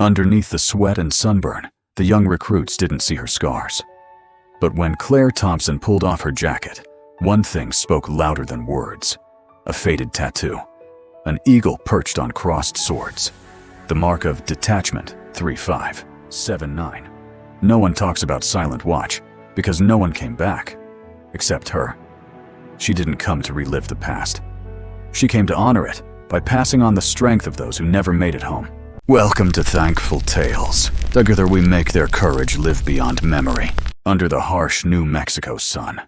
Underneath the sweat and sunburn, the young recruits didn't see her scars. But when Clare Thompson pulled off her jacket, one thing spoke louder than words. A faded tattoo. An eagle perched on crossed swords. The mark of detachment 3579. No one talks about Silent Watch because no one came back, except her. She didn't come to relive the past. She came to honor it by passing on the strength of those who never made it home. Welcome to Thankful Tales. Together we make their courage live beyond memory, under the harsh New Mexico sun.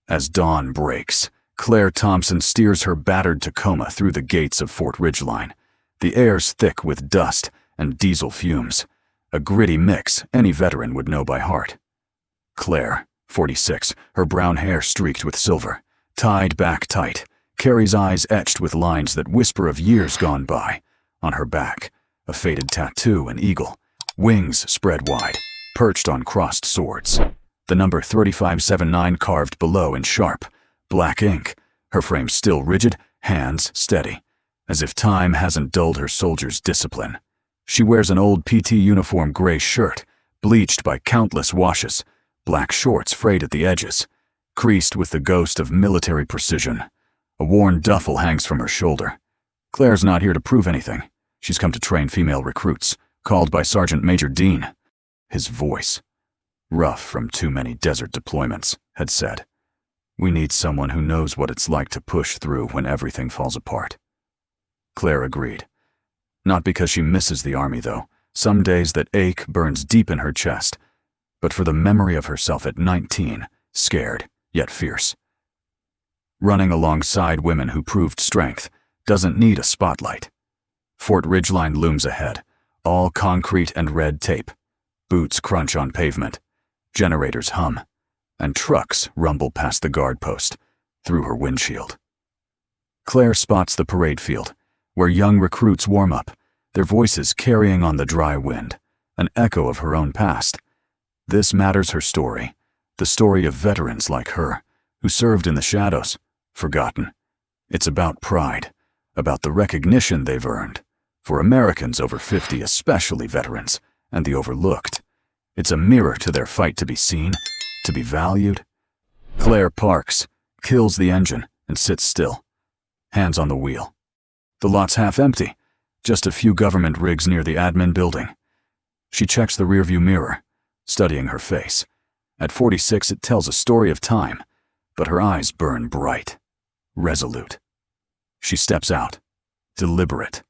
As dawn breaks, Clare Thompson steers her battered Tacoma through the gates of Fort Ridgeline. The air's thick with dust and diesel fumes, a gritty mix any veteran would know by heart. Clare, 46, her brown hair streaked with silver, tied back tight, Carrie's eyes etched with lines that whisper of years gone by. On her back, a faded tattoo, an eagle, wings spread wide, perched on crossed swords. The number 3579 carved below in sharp, black ink, her frame still rigid, hands steady, as if time hasn't dulled her soldier's discipline. She wears an old PT uniform gray shirt, bleached by countless washes, black shorts frayed at the edges, creased with the ghost of military precision. A worn duffel hangs from her shoulder. Claire's not here to prove anything. She's come to train female recruits, called by Sergeant Major Dean. His voice, rough from too many desert deployments, had said, "We need someone who knows what it's like to push through when everything falls apart." Clare agreed. Not because she misses the army, though. Some days that ache burns deep in her chest, but for the memory of herself at 19, scared, yet fierce. Running alongside women who proved strength doesn't need a spotlight. Fort Ridgeline looms ahead, all concrete and red tape. Boots crunch on pavement, generators hum, and trucks rumble past the guard post, through her windshield. Clare spots the parade field, where young recruits warm up, their voices carrying on the dry wind, an echo of her own past. This matters her story, the story of veterans like her, who served in the shadows, forgotten. It's about pride, about the recognition they've earned, for Americans over 50, especially veterans, and the overlooked. It's a mirror to their fight to be seen, to be valued. Clare Parks kills the engine and sits still, hands on the wheel. The lot's half empty, just a few government rigs near the admin building. She checks the rearview mirror, studying her face. At 46, it tells a story of time, but her eyes burn bright, resolute. She steps out, deliberate,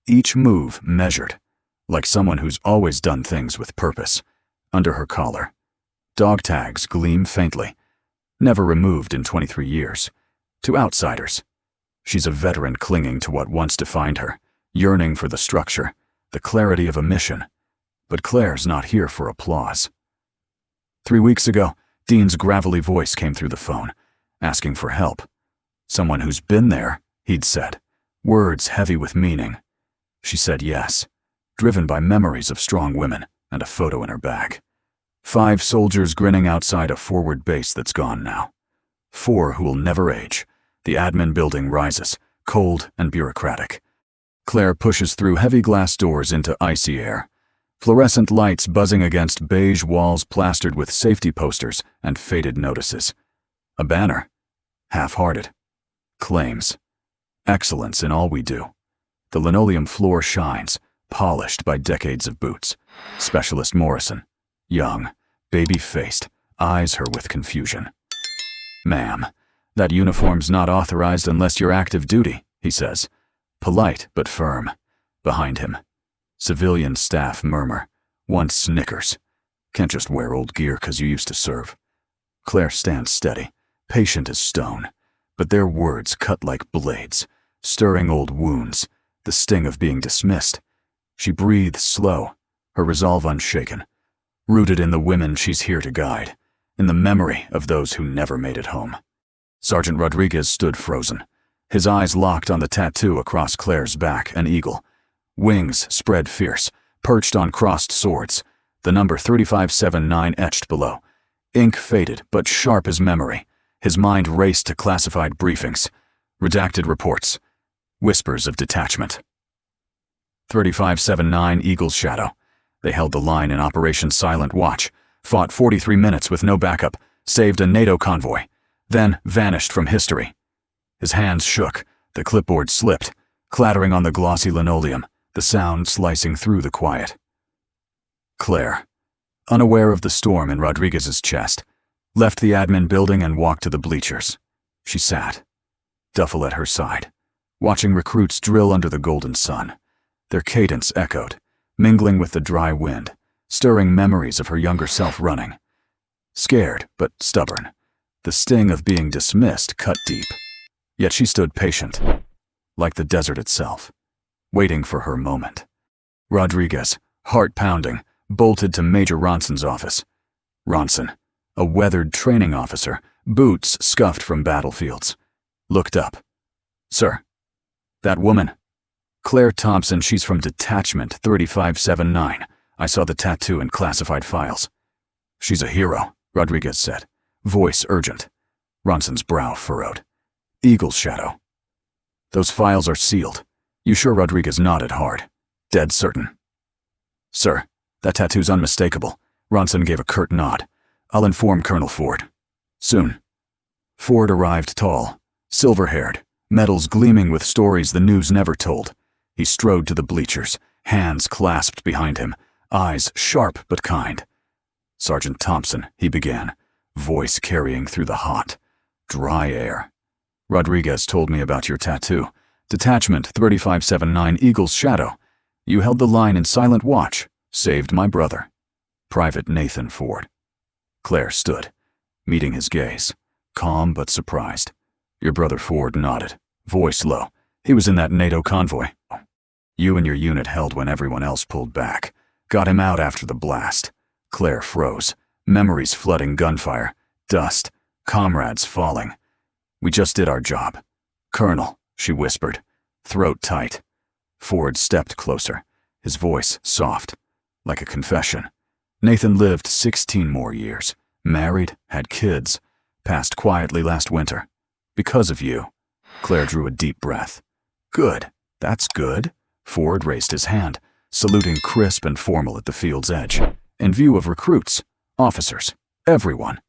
each move measured, like someone who's always done things with purpose. Under her collar, dog tags gleam faintly, never removed in 23 years. To outsiders, she's a veteran clinging to what once defined her, yearning for the structure, the clarity of a mission. But Clare's not here for applause. 3 weeks ago, Dean's gravelly voice came through the phone, asking for help. Someone who's been there, he'd said, words heavy with meaning. She said yes, driven by memories of strong women and a photo in her bag. 5 soldiers grinning outside a forward base that's gone now. 4 who will never age. The admin building rises, cold and bureaucratic. Clare pushes through heavy glass doors into icy air. Fluorescent lights buzzing against beige walls plastered with safety posters and faded notices. A banner, half-hearted, claims excellence in all we do. The linoleum floor shines, polished by decades of boots. Specialist Morrison, young, baby-faced, eyes her with confusion. "Ma'am, that uniform's not authorized unless you're active duty," he says, polite but firm. Behind him, civilian staff murmur, one snickers. "Can't just wear old gear 'cause you used to serve." Clare stands steady, patient as stone, but their words cut like blades, stirring old wounds, the sting of being dismissed. She breathes slow, her resolve unshaken, rooted in the women she's here to guide, in the memory of those who never made it home. Sgt Rodriguez stood frozen, his eyes locked on the tattoo across Clare's back, an eagle. Wings spread fierce, perched on crossed swords, the number 3579 etched below. Ink faded, but sharp as memory. His mind raced to classified briefings, redacted reports, whispers of detachment. 3579 Eagle's Shadow. They held the line in Operation Silent Watch, fought 43 minutes with no backup, saved a NATO convoy, then vanished from history. His hands shook, the clipboard slipped, clattering on the glossy linoleum, the sound slicing through the quiet. Clare, unaware of the storm in Rodriguez's chest, left the admin building and walked to the bleachers. She sat, duffel at her side, watching recruits drill under the golden sun. Their cadence echoed, mingling with the dry wind, stirring memories of her younger self running. Scared, but stubborn, the sting of being dismissed cut deep. Yet she stood patient, like the desert itself, waiting for her moment. Rodriguez, heart pounding, bolted to Major Ronson's office. Ronson, a weathered training officer, boots scuffed from battlefields, looked up. "Sir, that woman. Clare Thompson, she's from Detachment 3579. I saw the tattoo in classified files." "She's a hero," Rodriguez said, voice urgent. Ronson's brow furrowed. "Eagle's Shadow. Those files are sealed." "You sure?" Rodriguez nodded hard. "Dead certain." "Sir, that tattoo's unmistakable." Ronson gave a curt nod. "I'll inform Colonel Ford. Soon." Ford arrived tall, silver-haired, medals gleaming with stories the news never told. He strode to the bleachers, hands clasped behind him, eyes sharp but kind. "Sgt Thompson," he began, voice carrying through the hot, dry air. "Rodriguez told me about your tattoo. Detachment 3579 Eagle's Shadow. You held the line in Silent Watch, saved my brother. Private Nathan Ford." Clare stood, meeting his gaze, calm but surprised. "Your brother Ford," nodded, voice low. "He was in that NATO convoy. You and your unit held when everyone else pulled back. Got him out after the blast." Clare froze, memories flooding, gunfire, dust, comrades falling. "We just did our job. Colonel," she whispered, throat tight. Ford stepped closer, his voice soft, like a confession. "Nathan lived 16 more years, married, had kids, passed quietly last winter. Because of you." Clare drew a deep breath. "Good, that's good." Ford raised his hand, saluting crisp and formal at the field's edge. In view of recruits, officers, everyone.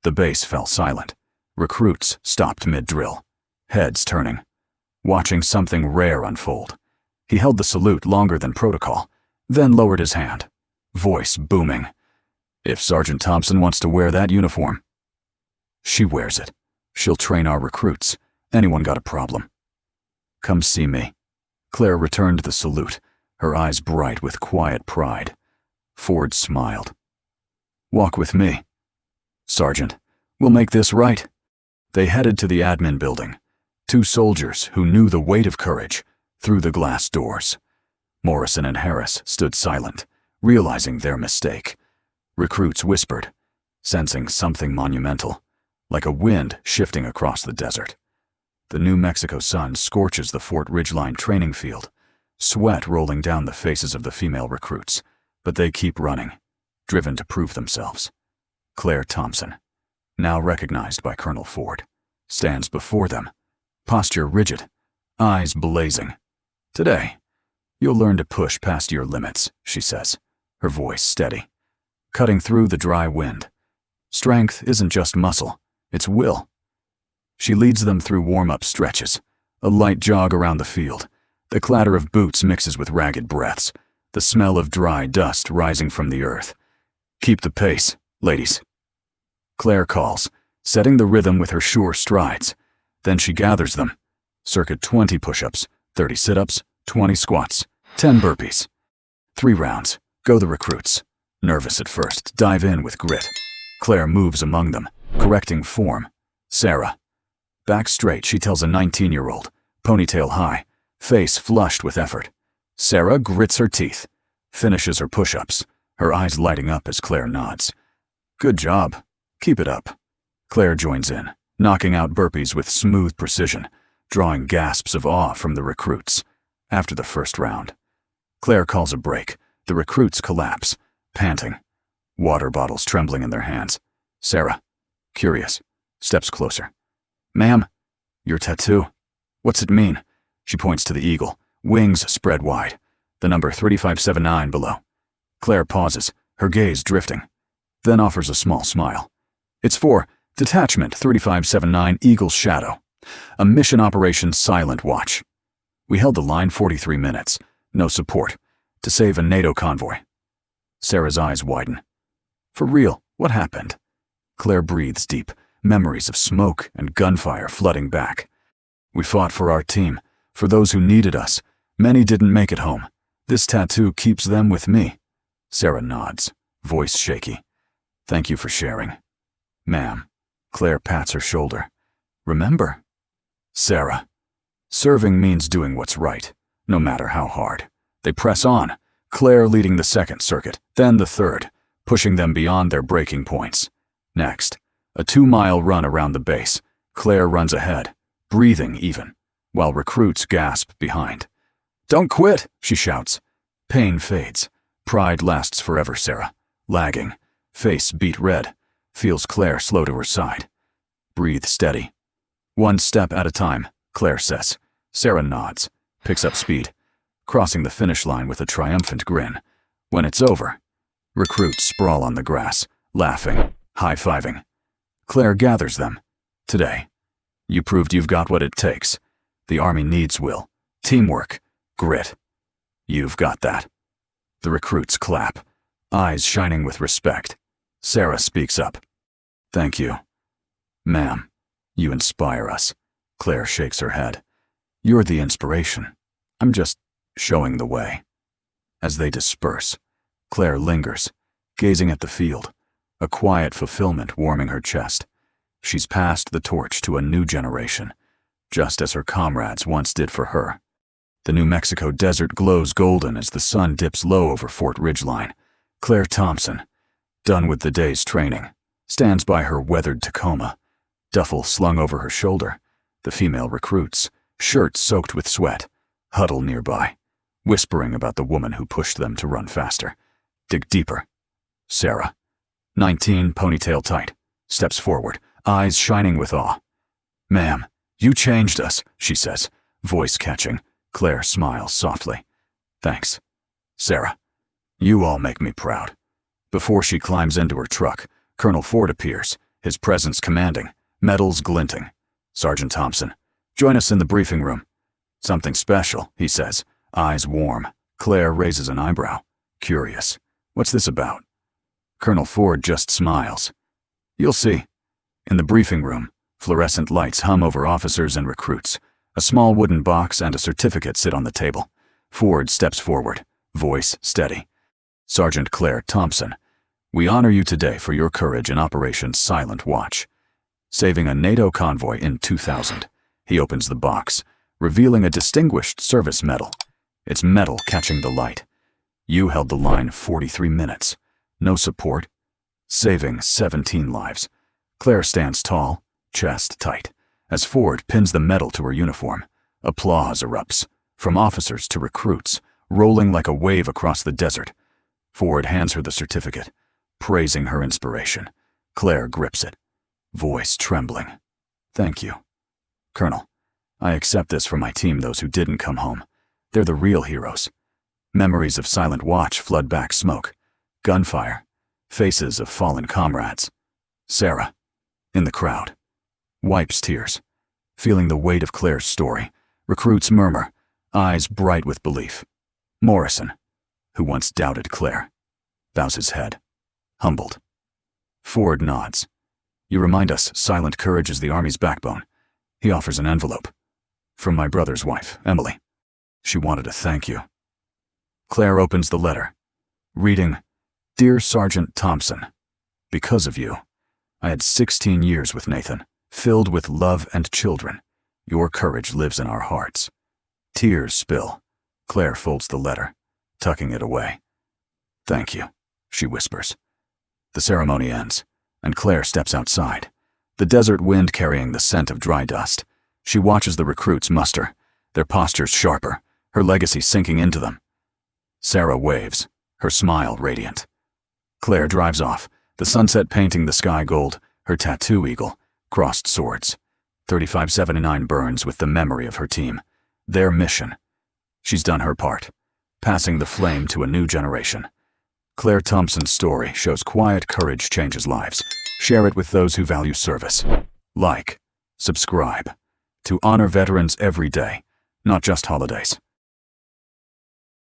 The base fell silent. Recruits stopped mid-drill, heads turning, watching something rare unfold. He held the salute longer than protocol, then lowered his hand, voice booming. "If Sgt Thompson wants to wear that uniform, she wears it. She'll train our recruits. Anyone got a problem? Come see me." Clare returned the salute, her eyes bright with quiet pride. Ford smiled. "Walk with me, Sergeant. We'll make this right." They headed to the admin building, two soldiers who knew the weight of courage, through the glass doors. Morrison and Harris stood silent, realizing their mistake. Recruits whispered, sensing something monumental, like a wind shifting across the desert. The New Mexico sun scorches the Fort Ridgeline training field, sweat rolling down the faces of the female recruits, but they keep running, driven to prove themselves. Clare Thompson, now recognized by Colonel Ford, stands before them, posture rigid, eyes blazing. "Today, you'll learn to push past your limits," she says, her voice steady, cutting through the dry wind. "Strength isn't just muscle, it's will." She leads them through warm-up stretches, a light jog around the field. The clatter of boots mixes with ragged breaths, the smell of dry dust rising from the earth. "Keep the pace, ladies," Clare calls, setting the rhythm with her sure strides. Then she gathers them. Circuit 20 push-ups, 30 sit-ups, 20 squats, 10 burpees. 3 rounds. Go the recruits. Nervous at first, dive in with grit. Clare moves among them, correcting form. Sarah. Back straight, she tells a 19-year-old, ponytail high, face flushed with effort. Sarah grits her teeth, finishes her push-ups, her eyes lighting up as Clare nods. "Good job. Keep it up." Clare joins in, knocking out burpees with smooth precision, drawing gasps of awe from the recruits. After the first round, Clare calls a break. The recruits collapse, panting, water bottles trembling in their hands. Sarah, curious, steps closer. "Ma'am, your tattoo. What's it mean?" She points to the eagle, wings spread wide. the number 3579 below. Clare pauses, her gaze drifting, then offers a small smile. It's for Detachment 3579 Eagle's Shadow, a mission operation silent watch. We held the line 43 minutes, no support, to save a NATO convoy. Sarah's eyes widen. For real, what happened? Clare breathes deep, memories of smoke and gunfire flooding back. We fought for our team, for those who needed us. Many didn't make it home. This tattoo keeps them with me. Sarah nods, voice shaky. Thank you for sharing. Ma'am. Clare pats her shoulder. Remember? Sarah. Serving means doing what's right, no matter how hard. They press on, Clare leading the second circuit, then the third, pushing them beyond their breaking points. Next, a 2-mile run around the base. Clare runs ahead, breathing even, while recruits gasp behind. Don't quit, she shouts. Pain fades. Pride lasts forever, Sarah. Lagging, face beet red, feels Clare slow to her side. Breathe steady. One step at a time, Clare says. Sarah nods, picks up speed, crossing the finish line with a triumphant grin. When it's over, recruits sprawl on the grass, laughing, high-fiving. Clare gathers them. Today, you proved you've got what it takes. The Army needs will, teamwork, grit. You've got that. The recruits clap, eyes shining with respect. Sarah speaks up. Thank you. Ma'am, you inspire us. Clare shakes her head. You're the inspiration. I'm just showing the way. As they disperse, Clare lingers, gazing at the field, a quiet fulfillment warming her chest. She's passed the torch to a new generation, just as her comrades once did for her. The New Mexico desert glows golden as the sun dips low over Fort Ridgeline. Clare Thompson, done with the day's training, stands by her weathered Tacoma, duffel slung over her shoulder. The female recruits, shirts soaked with sweat, huddle nearby, whispering about the woman who pushed them to run faster. Dig deeper. Sarah, 19, ponytail tight, steps forward, eyes shining with awe. Ma'am, you changed us, she says, voice catching. Clare smiles softly. Thanks. Sarah, you all make me proud. Before she climbs into her truck, Colonel Ford appears, his presence commanding, medals glinting. Sgt Thompson, join us in the briefing room. Something special, he says, eyes warm. Clare raises an eyebrow, curious. What's this about? Colonel Ford just smiles. You'll see. In the briefing room, fluorescent lights hum over officers and recruits. A small wooden box and a certificate sit on the table. Ford steps forward, voice steady. Sergeant Clare Thompson, we honor you today for your courage in Operation Silent Watch, saving a NATO convoy in 2000. He opens the box, revealing a Distinguished Service Medal, its metal catching the light. You held the line 43 minutes. No support, saving 17 lives. Clare stands tall, chest tight, as Ford pins the medal to her uniform. Applause erupts, from officers to recruits, rolling like a wave across the desert. Ford hands her the certificate, praising her inspiration. Clare grips it, voice trembling. Thank you. Colonel, I accept this for my team, those who didn't come home. They're the real heroes. Memories of Silent Watch flood back, smoke, gunfire, faces of fallen comrades. Sarah, in the crowd, wipes tears, feeling the weight of Clare's story. Recruits murmur, eyes bright with belief. Morrison, who once doubted Clare, bows his head, humbled. Ford nods. You remind us silent courage is the Army's backbone. He offers an envelope. From my brother's wife, Emily. She wanted to thank you. Clare opens the letter, reading, Dear Sergeant Thompson, because of you, I had 16 years with Nathan, filled with love and children. Your courage lives in our hearts. Tears spill. Clare folds the letter, tucking it away. Thank you, she whispers. The ceremony ends, and Clare steps outside, the desert wind carrying the scent of dry dust. She watches the recruits muster, their postures sharper, her legacy sinking into them. Sarah waves, her smile radiant. Clare drives off, the sunset painting the sky gold, her tattoo eagle, crossed swords. 3579 burns with the memory of her team, their mission. She's done her part, passing the flame to a new generation. Clare Thompson's story shows quiet courage changes lives. Share it with those who value service. Like, subscribe, to honor veterans every day, not just holidays.